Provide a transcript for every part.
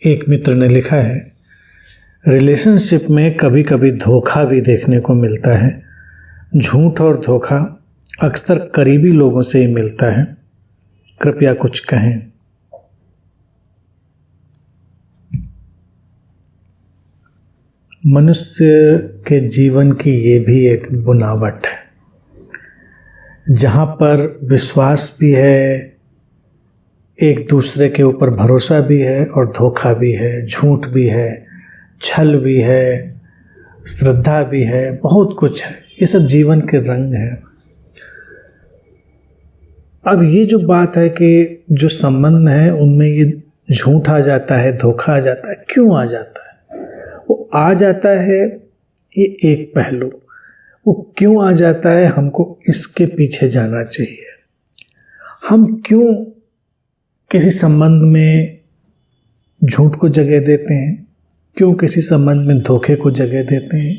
एक मित्र ने लिखा है, रिलेशनशिप में कभी कभी धोखा भी देखने को मिलता है। झूठ और धोखा अक्सर करीबी लोगों से ही मिलता है। कृपया कुछ कहें। मनुष्य के जीवन की ये भी एक बुनावट है, जहाँ पर विश्वास भी है, एक दूसरे के ऊपर भरोसा भी है और धोखा भी है, झूठ भी है, छल भी है, श्रद्धा भी है, बहुत कुछ है। ये सब जीवन के रंग हैं। अब ये जो बात है कि जो संबंध है उनमें ये झूठ आ जाता है, धोखा आ जाता है, क्यों आ जाता है? वो आ जाता है, ये एक पहलू। वो क्यों आ जाता है, हमको इसके पीछे जाना चाहिए। हम क्यों किसी संबंध में झूठ को जगह देते हैं, क्यों किसी संबंध में धोखे को जगह देते हैं,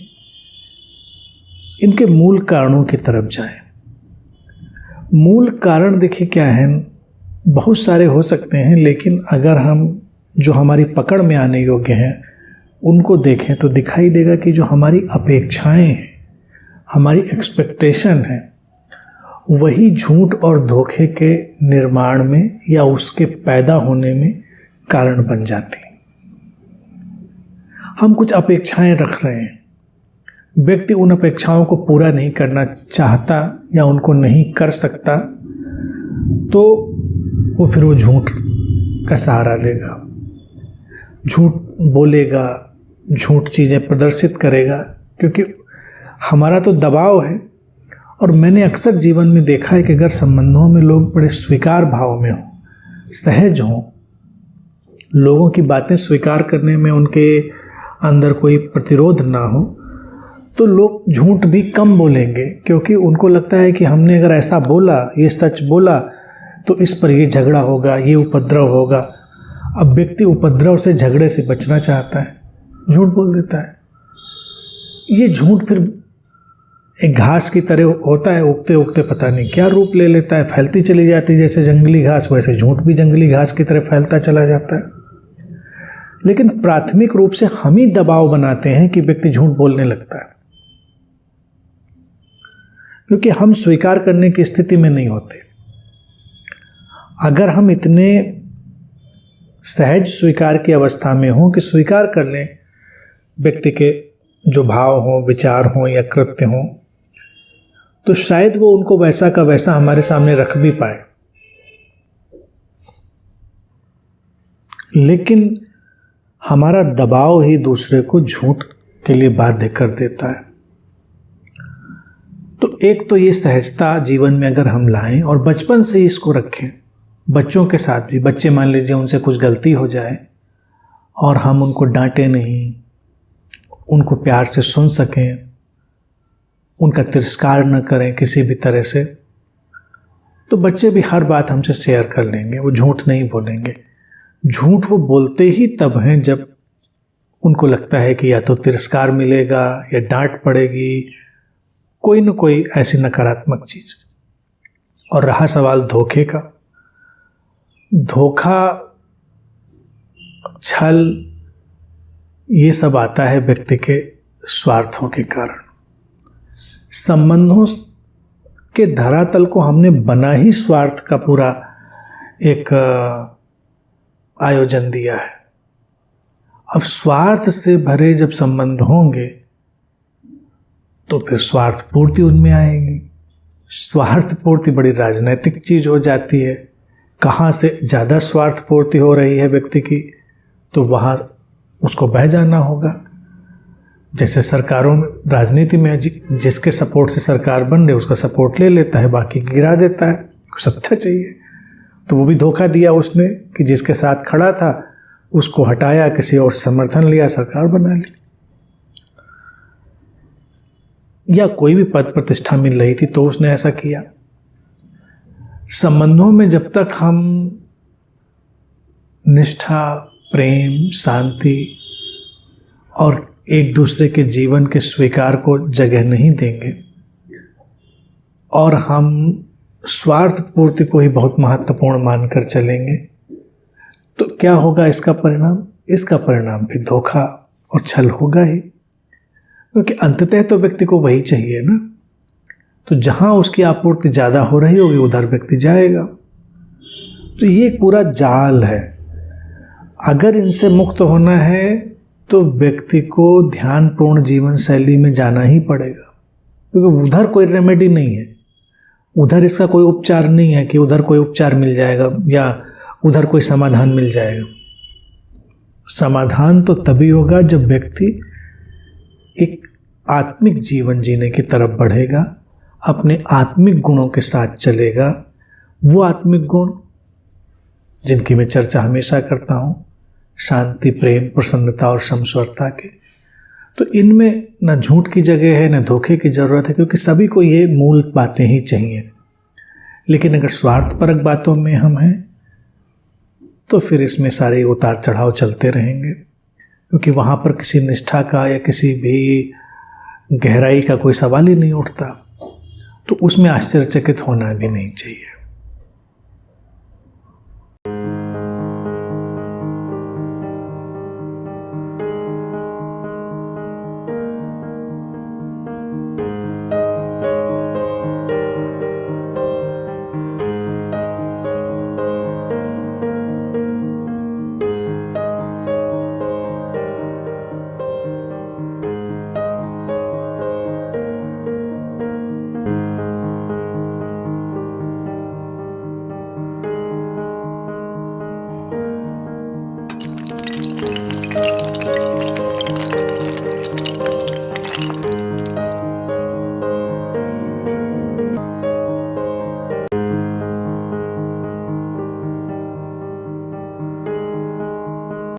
इनके मूल कारणों की तरफ जाएं। मूल कारण देखिए क्या है, बहुत सारे हो सकते हैं, लेकिन अगर हम जो हमारी पकड़ में आने योग्य हैं उनको देखें तो दिखाई देगा कि जो हमारी अपेक्षाएं हैं, हमारी एक्सपेक्टेशन है, वही झूठ और धोखे के निर्माण में या उसके पैदा होने में कारण बन जाती हैं। हम कुछ अपेक्षाएं रख रहे हैं, व्यक्ति उन अपेक्षाओं को पूरा नहीं करना चाहता या उनको नहीं कर सकता, तो वो फिर वो झूठ का सहारा लेगा, झूठ बोलेगा, झूठ चीज़ें प्रदर्शित करेगा, क्योंकि हमारा तो दबाव है। और मैंने अक्सर जीवन में देखा है कि अगर संबंधों में लोग बड़े स्वीकार भाव में हों, सहज हों, लोगों की बातें स्वीकार करने में उनके अंदर कोई प्रतिरोध ना हो, तो लोग झूठ भी कम बोलेंगे, क्योंकि उनको लगता है कि हमने अगर ऐसा बोला, ये सच बोला, तो इस पर ये झगड़ा होगा, ये उपद्रव होगा। अब व्यक्ति उपद्रव से, झगड़े से बचना चाहता है, झूठ बोल देता है। ये झूठ फिर एक घास की तरह होता है, उगते उगते पता नहीं क्या रूप ले लेता है, फैलती चली जाती है जैसे जंगली घास, वैसे झूठ भी जंगली घास की तरह फैलता चला जाता है। लेकिन प्राथमिक रूप से हम ही दबाव बनाते हैं कि व्यक्ति झूठ बोलने लगता है, क्योंकि हम स्वीकार करने की स्थिति में नहीं होते। अगर हम इतने सहज स्वीकार की अवस्था में हों कि स्वीकार कर लें व्यक्ति के जो भाव हों, विचार हों या कृत्य हों, तो शायद वो उनको वैसा का वैसा हमारे सामने रख भी पाए। लेकिन हमारा दबाव ही दूसरे को झूठ के लिए बाध्य कर देता है। तो एक तो ये सहजता जीवन में अगर हम लाएं और बचपन से ही इसको रखें, बच्चों के साथ भी, बच्चे मान लीजिए उनसे कुछ गलती हो जाए और हम उनको डांटे नहीं, उनको प्यार से सुन सकें, उनका तिरस्कार न करें किसी भी तरह से, तो बच्चे भी हर बात हमसे शेयर कर लेंगे, वो झूठ नहीं बोलेंगे। झूठ वो बोलते ही तब हैं जब उनको लगता है कि या तो तिरस्कार मिलेगा या डांट पड़ेगी, कोई न कोई ऐसी नकारात्मक चीज। और रहा सवाल धोखे का, धोखा, छल, ये सब आता है व्यक्ति के स्वार्थों के कारण। संबंधों के धरातल को हमने बना ही स्वार्थ का पूरा एक आयोजन दिया है। अब स्वार्थ से भरे जब संबंध होंगे तो फिर स्वार्थ पूर्ति उनमें आएगी। स्वार्थ पूर्ति बड़ी राजनैतिक चीज हो जाती है। कहाँ से ज़्यादा स्वार्थ पूर्ति हो रही है व्यक्ति की, तो वहाँ उसको बह जाना होगा। जैसे सरकारों में, राजनीति में जिसके सपोर्ट से सरकार बन रही, उसका सपोर्ट ले लेता है, बाकी गिरा देता है। सत्ता चाहिए तो वो भी धोखा दिया उसने कि जिसके साथ खड़ा था उसको हटाया, किसी और समर्थन लिया, सरकार बना ली। या कोई भी पद प्रतिष्ठा मिल रही थी तो उसने ऐसा किया। संबंधों में जब तक हम निष्ठा, प्रेम, शांति और एक दूसरे के जीवन के स्वीकार को जगह नहीं देंगे और हम स्वार्थ पूर्ति को ही बहुत महत्वपूर्ण मानकर चलेंगे, तो क्या होगा इसका परिणाम? इसका परिणाम फिर धोखा और छल होगा ही, क्योंकि अंततः तो व्यक्ति को वही चाहिए ना। तो जहाँ उसकी आपूर्ति ज़्यादा हो रही होगी उधर व्यक्ति जाएगा। तो ये पूरा जाल है। अगर इनसे मुक्त होना है तो व्यक्ति को ध्यानपूर्ण जीवन शैली में जाना ही पड़ेगा, क्योंकि उधर कोई रेमेडी नहीं है, उधर इसका कोई उपचार नहीं है कि उधर कोई उपचार मिल जाएगा या उधर कोई समाधान मिल जाएगा। समाधान तो तभी होगा जब व्यक्ति एक आत्मिक जीवन जीने की तरफ बढ़ेगा, अपने आत्मिक गुणों के साथ चलेगा। वो आत्मिक गुण जिनकी मैं चर्चा हमेशा करता हूँ, शांति, प्रेम, प्रसन्नता और समस्वरता के, तो इनमें न झूठ की जगह है न धोखे की ज़रूरत है, क्योंकि सभी को ये मूल बातें ही चाहिए। लेकिन अगर स्वार्थपरक बातों में हम हैं तो फिर इसमें सारे उतार चढ़ाव चलते रहेंगे, क्योंकि वहाँ पर किसी निष्ठा का या किसी भी गहराई का कोई सवाल ही नहीं उठता। तो उसमें आश्चर्यचकित होना भी नहीं चाहिए।